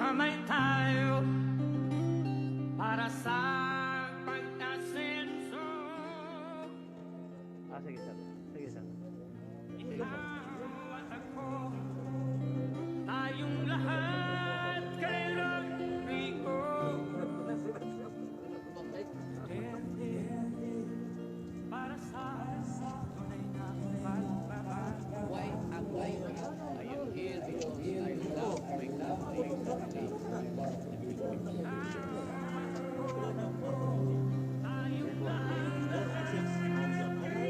magkamay tayo para sa pagkasenso. Sige sir. Sige sir. Ikaw at ako, tayong lahat kay Rodrigo. Para sa tunay na pagbabago. Why I am here because I love my country.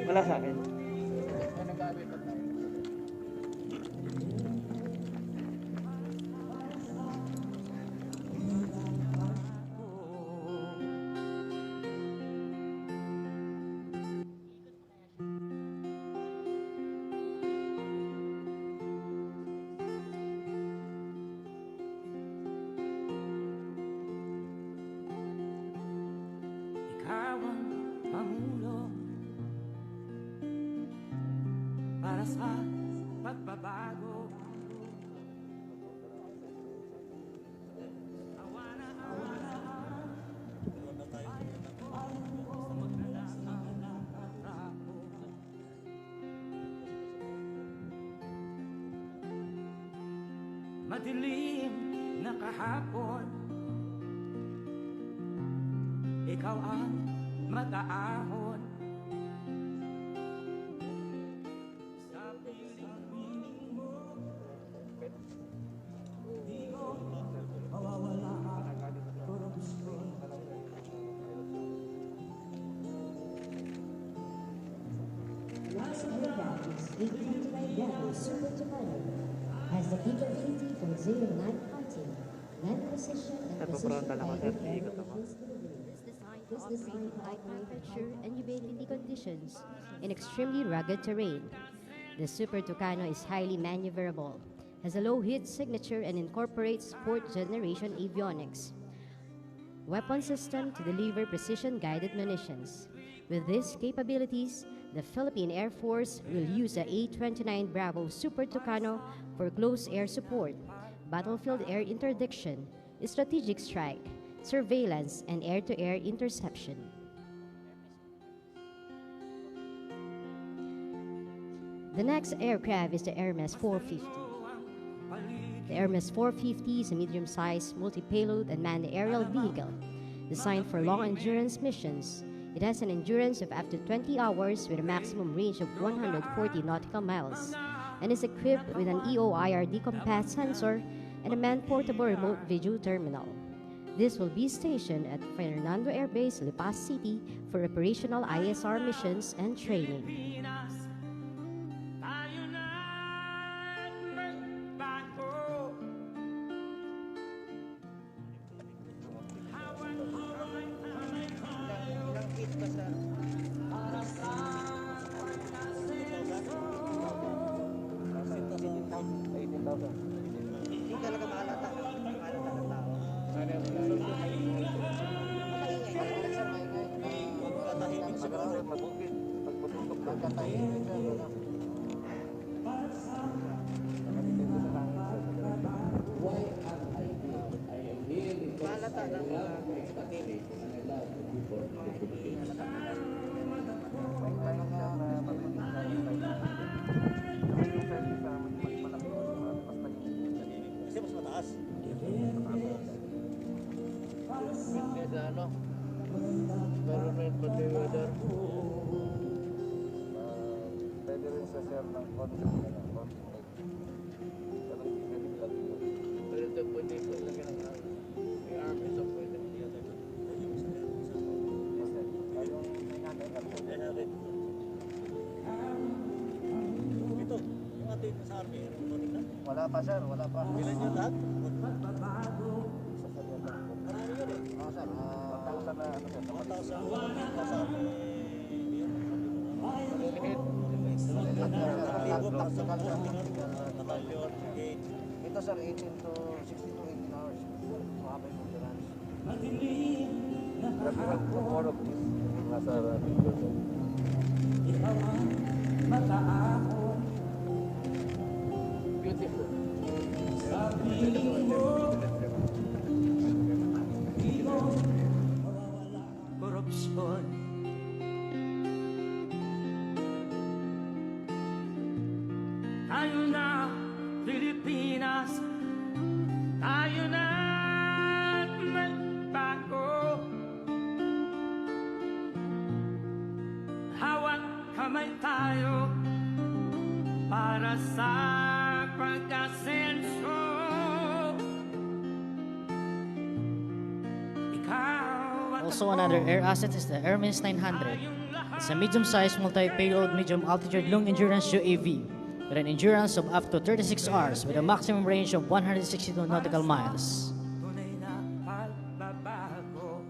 Wala sa akin. Ikaw ang pangulo para sa pagbabago. Awa na madilim na kahapon, ikaw ang mataahon sa piling mo. Di ko mawawala pero gusto. Last Airbase 829 Bravo Super Tucano has the capability for 09 hunting, land precision and precision Paparonta lang ako sir. Iikot ako. Was designed to operate in high temperature and humidity conditions in extremely rugged terrain. The Super Tucano is highly maneuverable, has a low heat signature, and incorporates fourth-generation avionics weapon system to deliver precision-guided munitions. With these capabilities, the Philippine Air Force will use the A-29 Bravo Super Tucano for close air support, battlefield air interdiction, strategic strike, surveillance, and air-to-air interception. The next aircraft is the Airbase 450. The Airbase 450 is a medium-sized, multi-payload unmanned aerial vehicle designed for long-endurance missions. It has an endurance of up to 20 hours with a maximum range of 140 nautical miles and is equipped with an EOIRD compass sensor and a man-portable remote video terminal. This will be stationed at Fernando Air Base, Lipas City for operational ISR missions and training. Tayo na't magbago. Hawak kamay tayo para sa pagkasenso. Hindi talaga mahalata. Mahalata ng tao. Kasi mas mataas. Sa ano? Environment, pati weather. Pwede rin sa share ng content na ng content. Pero hindi pwede lang yun. Pero ito pwede po lagyan ng may arm ito pwede. Kayong may nagay na po. Ito, yung atin sa army, Wala pa sir, wala pa. ilan yung lahat? Sa sarili lang po. Marami yun eh. Oo sir, 1,000 na ano sir. 1,000. Ito sir, 18 to 60 to 18 hours. Mahaba yung endurance. Grabe lang po, more of this. Nasa video sir. Ikaw ang mataahon Beautiful. sa piling mo. Pilipinas, tayo na't magbago. Hawak kamay tayo para sa pag-asenso. Also, another air asset is the Airbase 900. It's a medium-sized multi-payload, medium-altitude, long-endurance UAV with an endurance of up to 36 hours with a maximum range of 162 nautical miles. Tunay na pagbabago.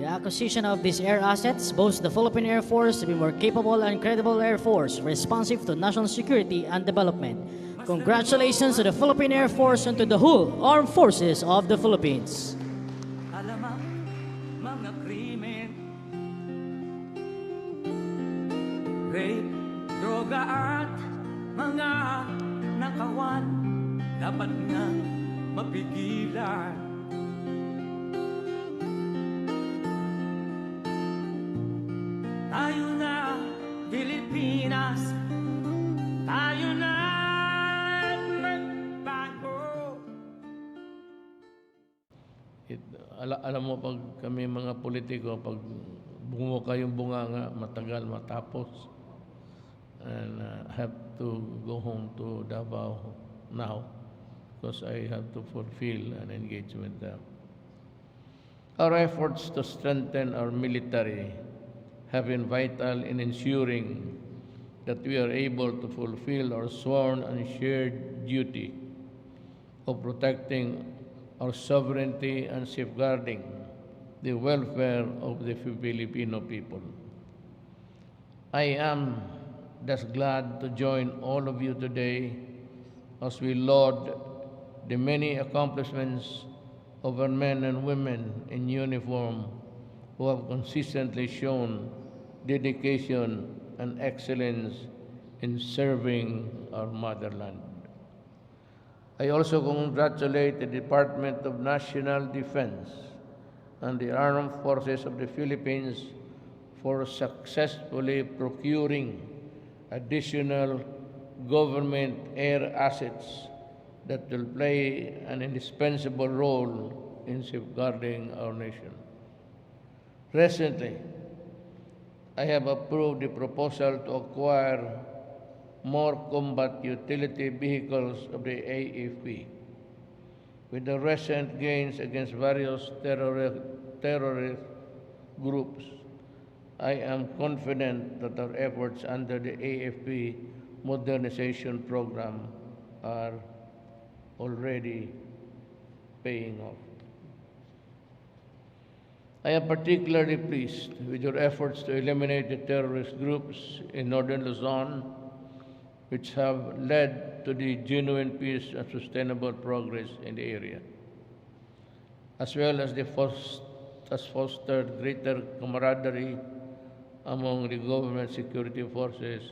The acquisition of these air assets boasts the Philippine Air Force to be more capable and credible Air Force responsive to national security and development. Congratulations to the Philippine Air Force and to the whole Armed Forces of the Philippines. Alamang mga krimen, rape, droga at mga nakawan dapat nga mapigilan. Tayo na Pilipinas, tayo na magbago. Alam mo, pag kami mga politiko, pag bungo kayong bunganga, matagal matapos. And I have to go home to Davao now because I have to fulfill an engagement there. Our efforts to strengthen our military have been vital in ensuring that we are able to fulfill our sworn and shared duty of protecting our sovereignty and safeguarding the welfare of the Filipino people. I am thus glad to join all of you today as we laud the many accomplishments of our men and women in uniform who have consistently shown dedication and excellence in serving our motherland. I also congratulate the Department of National Defense and the Armed Forces of the Philippines for successfully procuring additional government air assets that will play an indispensable role in safeguarding our nation. Recently, I have approved the proposal to acquire more combat utility vehicles of the AFP. With the recent gains against various terrorist groups, I am confident that our efforts under the AFP modernization program are already paying off. I am particularly pleased with your efforts to eliminate the terrorist groups in northern Luzon, which have led to the genuine peace and sustainable progress in the area, as well as fostered greater camaraderie among the government security forces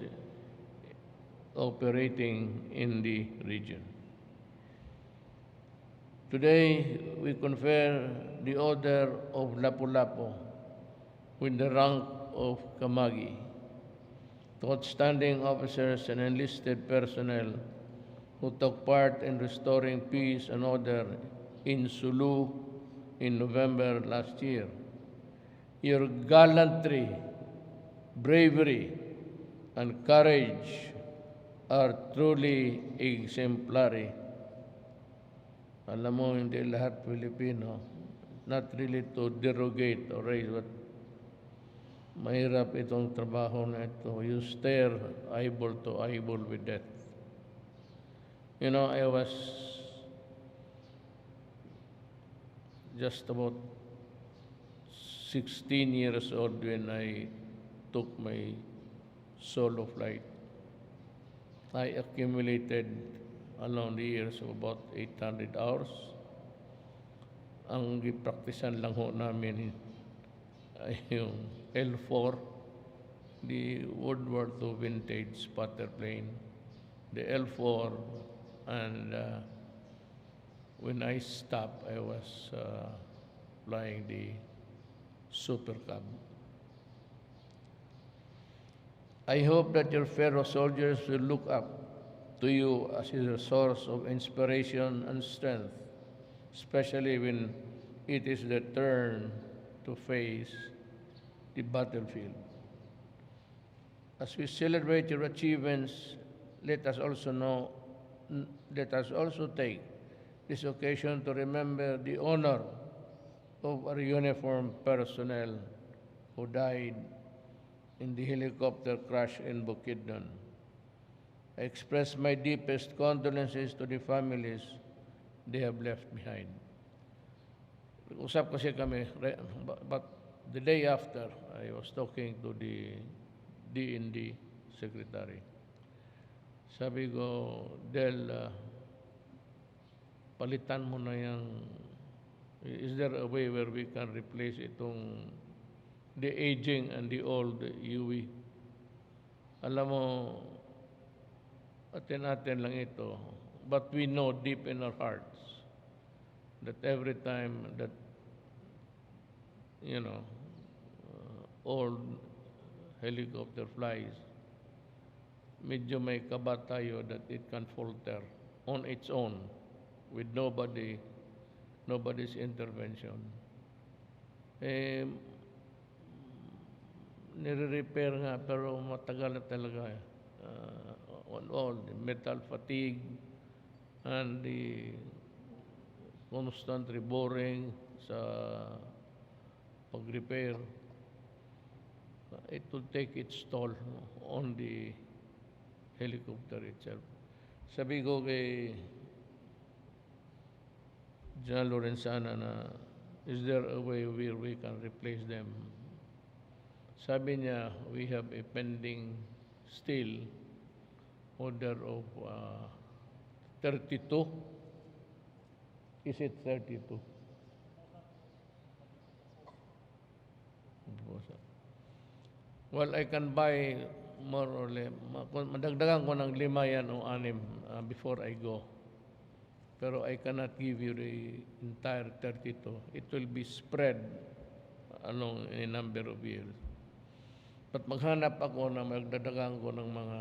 operating in the region. Today, we confer the Order of Lapu-Lapu with the rank of Kamagi to outstanding officers and enlisted personnel who took part in restoring peace and order in Sulu in November last year. Your gallantry, bravery, and courage are truly exemplary. Alam mo, hindi lahat Pilipino, not really to derogate or raise, but mahirap itong trabaho na ito. You stare eyeball to eyeball with death. You know, I was just about 16 years old when I took my solo flight. I accumulated along the years of about 800 hours. Ang gipraktisan lang ho namin ay yung L4, the World War II vintage spotter plane, the L4, and when I stopped, I was flying the Super Cub. I hope that your fellow soldiers will look up to you as a source of inspiration and strength, especially when it is the turn to face the battlefield. As we celebrate your achievements, let us also know, let us also take this occasion to remember the honor of our uniformed personnel who died in the helicopter crash in Bukidnon. I express my deepest condolences to the families they have left behind. Usap kasi kami, but the day after, I was talking to the D&D secretary. Sabi ko, Del, palitan mo na yung, is there a way where we can replace itong the aging and the old UE? Alam mo, atin-atin lang ito, but we know deep in our hearts that every time that, old helicopter flies, medyo may kaba tayo that it can falter on its own with nobody's intervention. Nire-repair nga pero matagal na talaga. On all, the metal fatigue and the constant reboring sa pag-repair, it will take its toll on the helicopter itself. Sabi ko kay General Lorenzana na, is there a way where we can replace them? Sabi niya, we have a pending still order of 32. Is it 32? Well, I can buy more or less. Madagdagan ko ng 5 yan o 6 before I go. Pero I cannot give you the entire 32. It will be spread along a number of years. But maghanap ako na magdadagan ko ng mga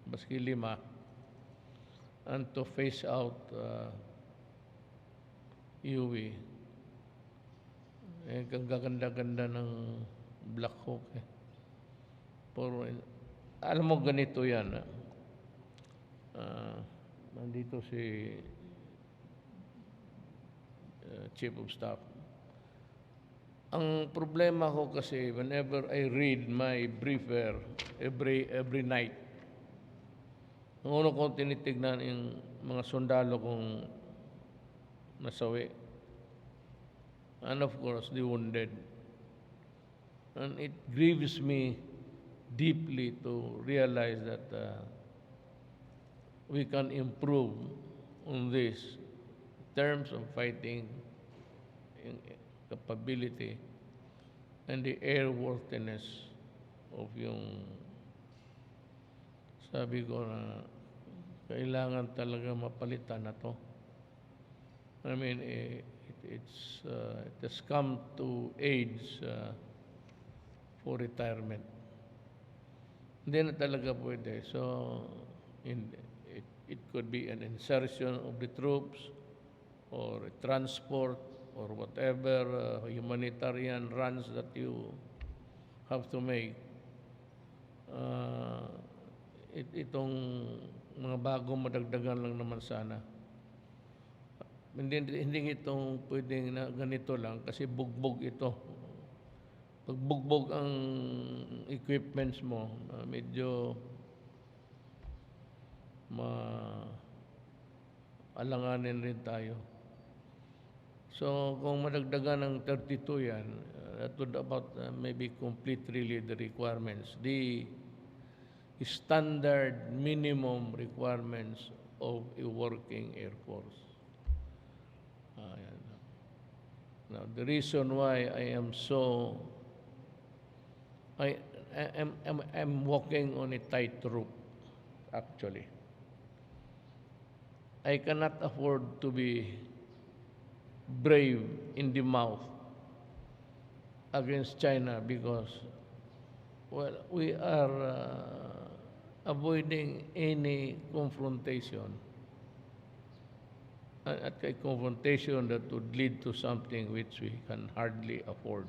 baski 5 and to phase out UE. Kang gaganda-ganda ng Black Hawk. Puro, alam mo ganito yan. Nandito si Chief of Staff. Ang problema ko kasi whenever I read my briefer every night, ang una kong tinitignan yung mga sundalo kong nasawi. And of course, the wounded. And it grieves me deeply to realize that we can improve on this in terms of fighting capability and the airworthiness of yung, sabi ko na kailangan talaga mapalitan na to. I mean, it has come to age for retirement. Hindi na talaga pwede. So, it could be an insertion of the troops or a transport or whatever humanitarian runs that you have to make. Itong mga bagong madagdagan lang naman sana. Hindi itong pwedeng na ganito lang kasi bugbog ito. Pag bugbog ang equipments mo, medyo alanganin rin tayo. So, kung madagdagan ng 32 yan, that would about maybe complete really the requirements. The standard minimum requirements of a working Air Force. Now, the reason why I am so, I'm walking on a tightrope, actually. I cannot afford to be brave in the mouth against China because, well, we are avoiding any confrontation. At a confrontation that would lead to something which we can hardly afford.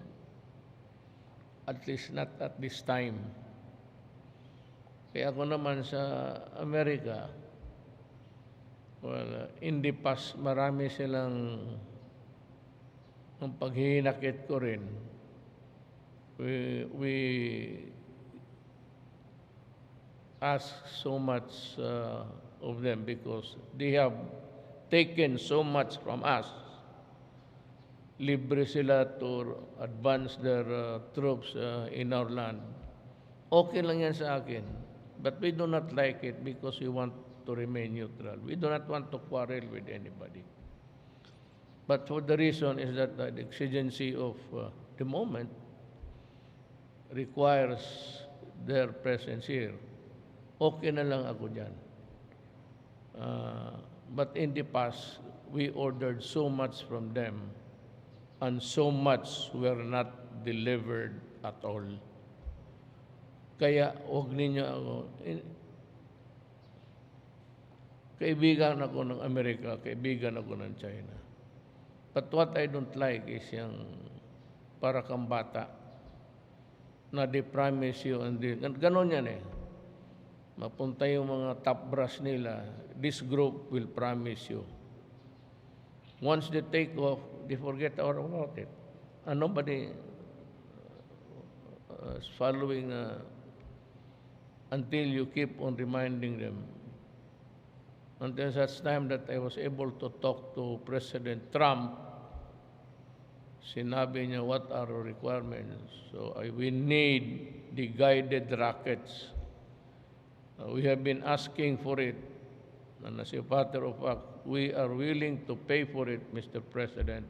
At least not at this time. Kaya ako naman sa Amerika, well, in the past, marami silang ang paghihinakit ko rin. We ask so much of them because they have taken so much from us. Libre sila to advance their troops in our land. Okay lang yan sa akin. But we do not like it because we want to remain neutral. We do not want to quarrel with anybody. But for the reason is that the exigency of the moment requires their presence here. Okay na lang ako dyan. But in the past, we ordered so much from them and so much were not delivered at all. Kaya huwag ninyo ako, kaibigan ako ng Amerika, kaibigan ako ng China. But what I don't like is yung para kang bata na they promise you and ganon yan eh. Mapunta yung mga top brass nila, this group will promise you. Once they take off, they forget all about it. And nobody is following until you keep on reminding them. Until such time that I was able to talk to President Trump, sinabi niya what are our requirements. So we need the guided rockets. We have been asking for it. And as a matter of fact, we are willing to pay for it, Mr. President.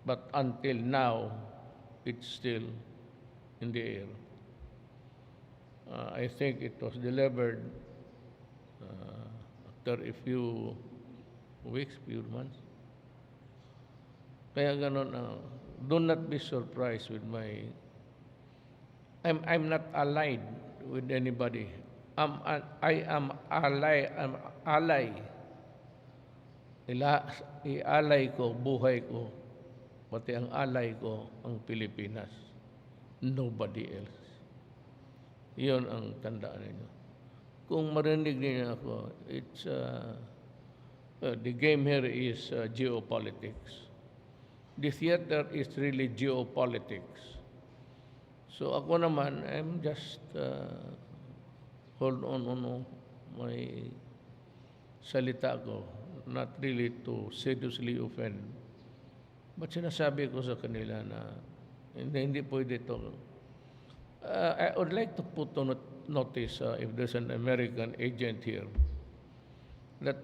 But until now, it's still in the air. I think it was delivered after a few weeks, few months. Kaya ganon, do not be surprised with my... I'm not allied with anybody. I am ally. I'm ally. Ialay ko, buhay ko, pati ang alay ko, ang Pilipinas. Nobody else. Iyon ang tandaan ninyo. Kung marinig niyo ako, it's the game here is geopolitics. The theater is really geopolitics. So ako naman, I'm just hold on my salita ko, not really to seriously offend. But sinasabi ko sa kanila na hindi pwede ito. I would like to put on notice if there's an American agent here that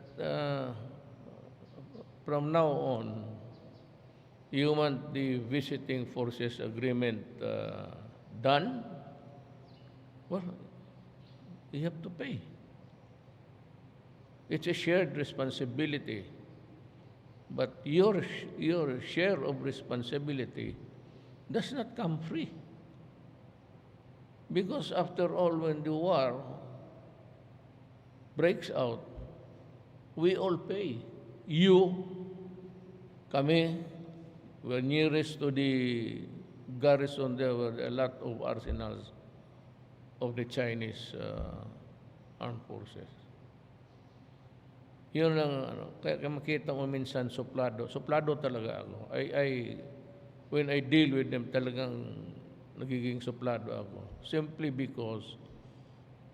from now on, you want the visiting forces agreement done? Well, you have to pay. It's a shared responsibility. But your share of responsibility does not come free. Because after all, when the war breaks out, we all pay. You, kami, were nearest to the garrison. There were a lot of arsenals of the Chinese armed forces. Yun lang, kaya makita mo minsan suplado. Suplado talaga ako. When I deal with them, talagang nagiging suplado ako. Simply because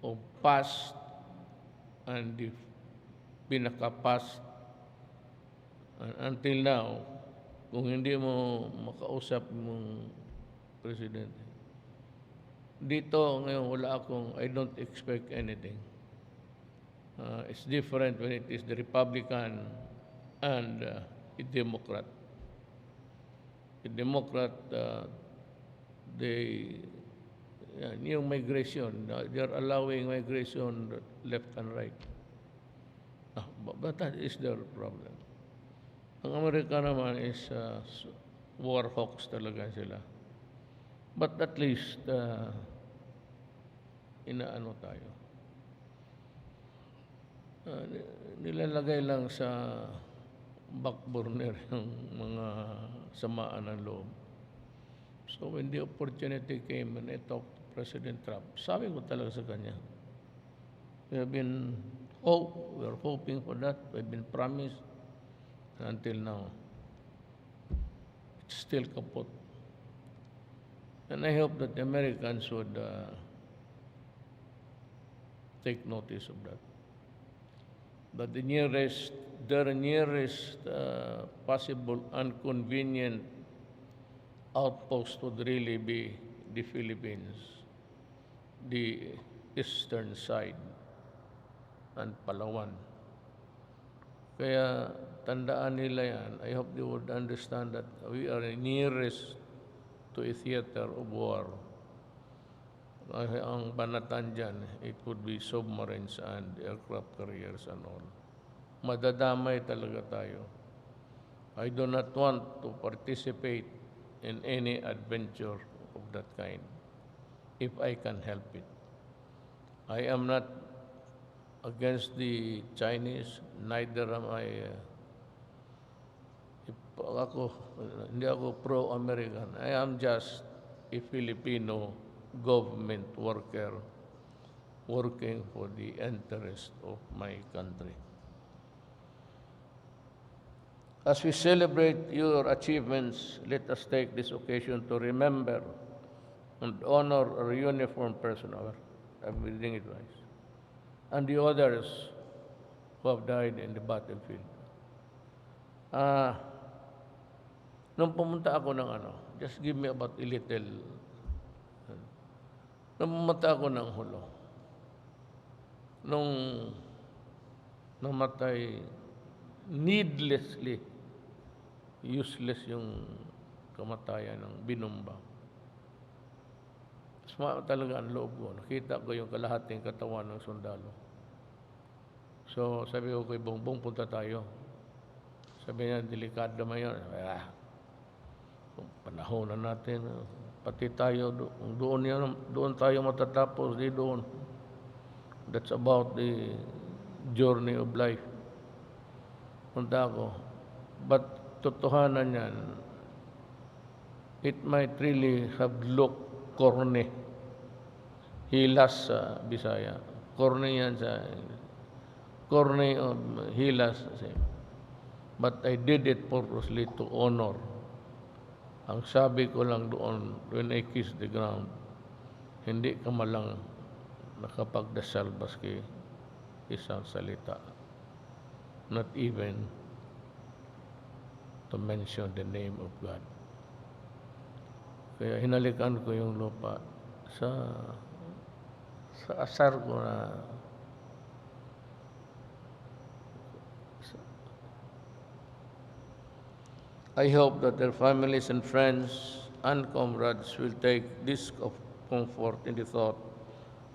of past and the pinaka-past until now, kung hindi mo makausap mong presidente. Dito ngayon wala akong, I don't expect anything. It's different when it is the Republican and a Democrat. The Democrat, yung migration, they are allowing migration left and right. But that is their problem. Ang Amerika naman is war hawks talaga sila. But at least, inaano tayo. nilalagay lang sa back burner yung mga samaan ng loob. So when the opportunity came and I talked to President Trump, sabi ko talaga sa kanya, we are hoping for that, we've been promised, and until now, it's still kaput. And I hope that the Americans would take notice of that. That their nearest possible inconvenient outpost would really be the Philippines, the eastern side, and Palawan. Kaya tandaan nila yan. I hope they would understand that we are nearest to a theater of war. Ang banatan dyan, it would be submarines and aircraft carriers and all. Madadamay talaga tayo. I do not want to participate in any adventure of that kind if I can help it. I am not against the Chinese, neither am I hindi ako pro-American. I am just a Filipino government worker working for the interest of my country. As we celebrate your achievements, let us take this occasion to remember and honor our uniformed personnel, I'm reading it right, and the others who have died in the battlefield. Nung pumunta ako ng just give me about a little. Nung pumunta ako ng Hulo, nung namatay needlessly, useless yung kamatayan ng binumba. Suma talaga ang loob ko. Nakita ko yung kalahating katawan ng sundalo. So sabi ko kay Bongbong, punta tayo. Sabi niya, delikado naman yun. Panahon na natin. Pati tayo, doon tayo matatapos, di doon. That's about the journey of life. Punta ako. But totohanan yan, it might really have looked corny. Hilas sa Bisaya. Corny yan sa corny of hilas. But I did it purposely to honor. Ang sabi ko lang doon, when I kiss the ground, hindi ka malang nakapagdasal baski isang salita. Not even to mention the name of God. Kaya hinalikan ko yung lupa sa asar ko na I hope that their families and friends and comrades will take this comfort in the thought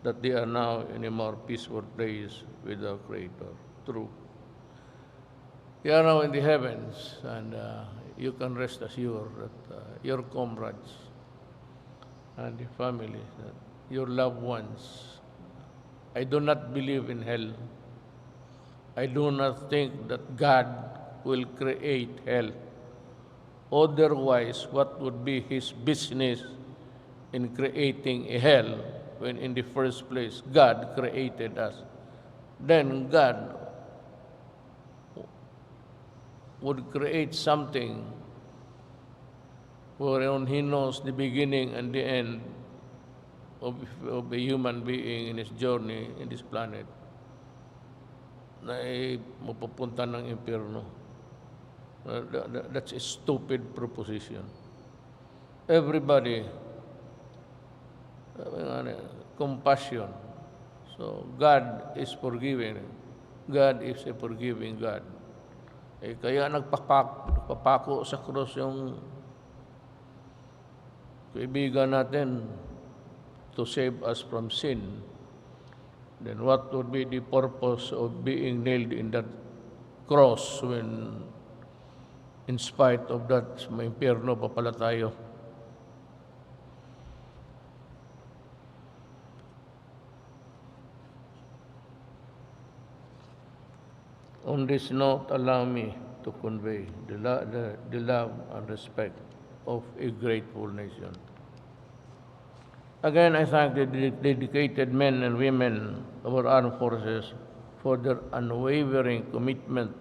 that they are now in a more peaceful place with our Creator. True. They are now in the heavens, and you can rest assured that your comrades and the families, your loved ones, I do not believe in hell. I do not think that God will create hell. Otherwise, what would be his business in creating a hell when in the first place God created us? Then God would create something wherein he knows the beginning and the end of a human being in his journey in this planet na mapupunta ng impyerno. That's a stupid proposition. Everybody, compassion. So God is forgiving. God is a forgiving God. Kaya nagpapako sa krus yung kaibigan natin to save us from sin. Then what would be the purpose of being nailed in that cross when in spite of that, may impyerno pa pala tayo? On this note, allow me to convey the love and respect of a grateful nation. Again, I thank the dedicated men and women of our armed forces for their unwavering commitment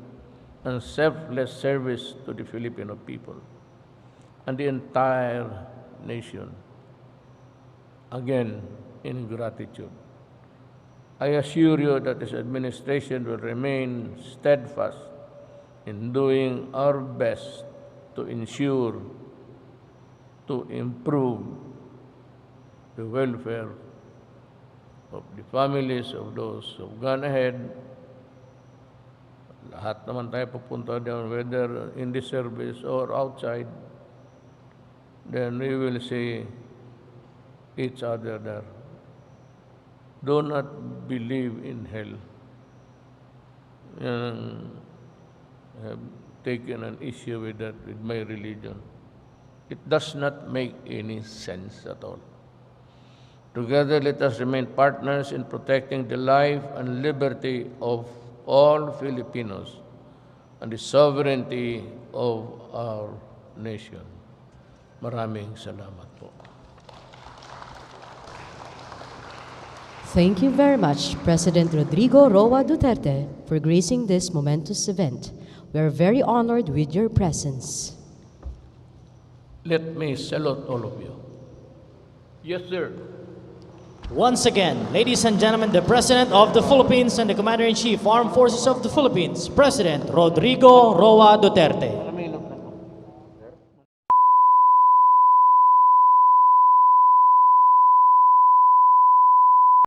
and selfless service to the Filipino people and the entire nation. Again, in gratitude. I assure you that this administration will remain steadfast in doing our best to ensure, to improve the welfare of the families of those who've gone ahead. Lahat naman tayo pupunta down, whether in the service or outside, then we will see each other there. Do not believe in hell. I have taken an issue with that, with my religion. It does not make any sense at all. Together, let us remain partners in protecting the life and liberty of all Filipinos and the sovereignty of our nation. Maraming salamat po. Thank you very much, President Rodrigo Roa Duterte, for gracing this momentous event. We are very honored with your presence. Let me salute all of you. Yes, sir. Once again, ladies and gentlemen, the President of the Philippines and the Commander-in-Chief, Armed Forces of the Philippines, President Rodrigo Roa Duterte.